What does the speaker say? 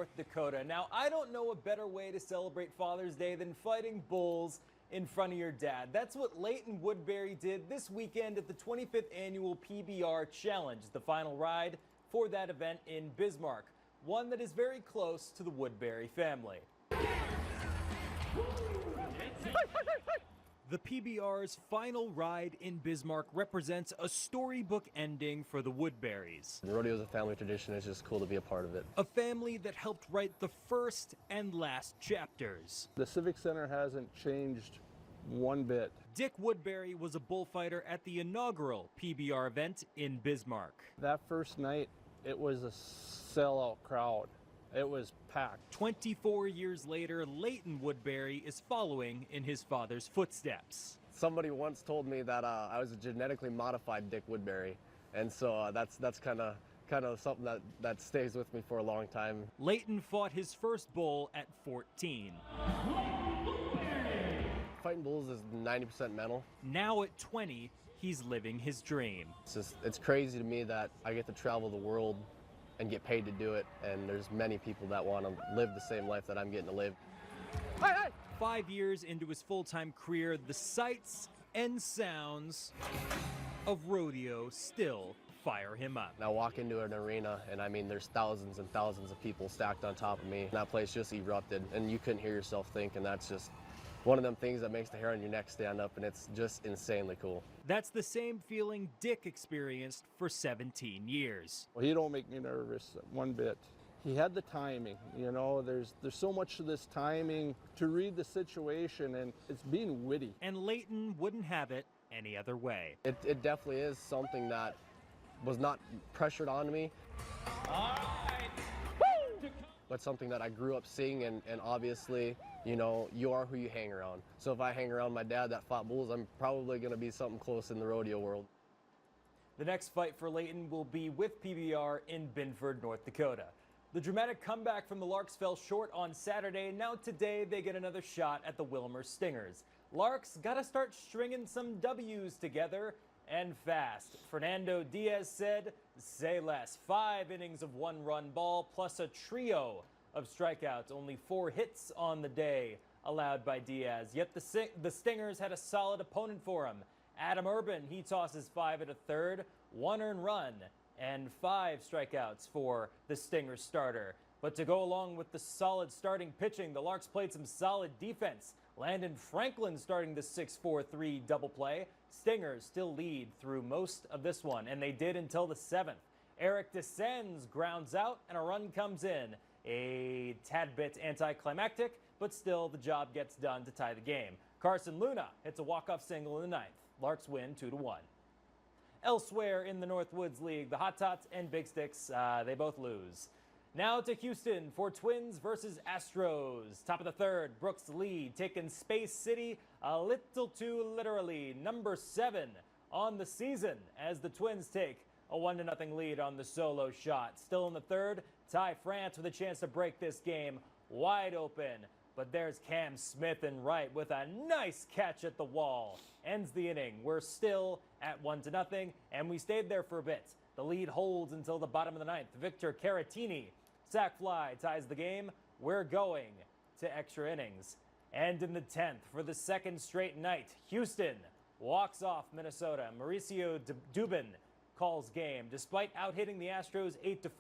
North Dakota. Now, I don't know a better way to celebrate Father's Day than fighting bulls in front of your dad. That's what Leighton Woodbury did this weekend at the 25th annual PBR Challenge, the final ride for that event in Bismarck, one that is very close to the Woodbury family. The PBR's final ride in Bismarck represents a storybook ending for the Woodburys. Rodeo is a family tradition. It's just cool to be a part of it. A family that helped write the first and last chapters. The Civic Center hasn't changed one bit. Dick Woodbury was a bullfighter at the inaugural PBR event in Bismarck. That first night, it was a sellout crowd. It was packed. 24 years later, Leighton Woodbury is following in his father's footsteps. Somebody once told me that I was a genetically modified Dick Woodbury, and so that's kind of something that stays with me for a long time. Leighton fought his first bull at 14. Fighting bulls is 90% mental. Now at 20, he's living his dream. It's crazy to me that I get to travel the world and get paid to do it, and there's many people that want to live the same life that I'm getting to live. Hey, hey! 5 years into his full-time career, the sights and sounds of rodeo still fire him up. Now walk into an arena, and I mean, there's thousands and thousands of people stacked on top of me. That place just erupted, and you couldn't hear yourself think, and that's just one of them things that makes the hair on your neck stand up, and it's just insanely cool. That's the same feeling Dick experienced for 17 years. Well, he don't make me nervous one bit. He had the timing, you know, there's so much to this timing to read the situation, and it's being witty. And Leighton wouldn't have it any other way. It definitely is something that was not pressured onto me. All right. But something that I grew up seeing, and obviously, you know, you are who you hang around. So if I hang around my dad that fought bulls, I'm probably going to be something close in the rodeo world. The next fight for Leighton will be with PBR in Binford, North Dakota. The dramatic comeback from the Larks fell short on Saturday. Now today they get another shot at the Wilmer Stingers. Larks got to start stringing some W's together, and fast. Fernando Diaz said, say less. 5 innings of 1-run ball plus a trio of strikeouts. Only 4 hits on the day allowed by Diaz. Yet the Stingers had a solid opponent for him. Adam Urban, he tosses 5 1/3, 1 earned run, and 5 strikeouts for the Stingers starter. But to go along with the solid starting pitching, the Larks played some solid defense. Landon Franklin starting the 6-4-3 double play. Stingers still lead through most of this one, and they did until the 7th. Eric descends, grounds out, and a run comes in. A tad bit anticlimactic, but still the job gets done to tie the game. Carson Luna hits a walk-off single in the 9th. Larks win 2-1. Elsewhere in the Northwoods League, the Hot Tots and Big Sticks, they both lose. Now to Houston for Twins versus Astros. Top of the 3rd, Brooks lead, taking Space City a little too literally. Number 7 on the season as the Twins take a 1-0 lead on the solo shot. Still in the 3rd, Ty France with a chance to break this game wide open. But there's Cam Smith in right with a nice catch at the wall. Ends the inning. We're still at 1-0, and we stayed there for a bit. The lead holds until the bottom of the 9th. Victor Caratini, sac fly, ties the game. We're going to extra innings. And in the 10th, for the 2nd straight night, Houston walks off Minnesota. Mauricio Dubin calls game. Despite out-hitting the Astros 8-4.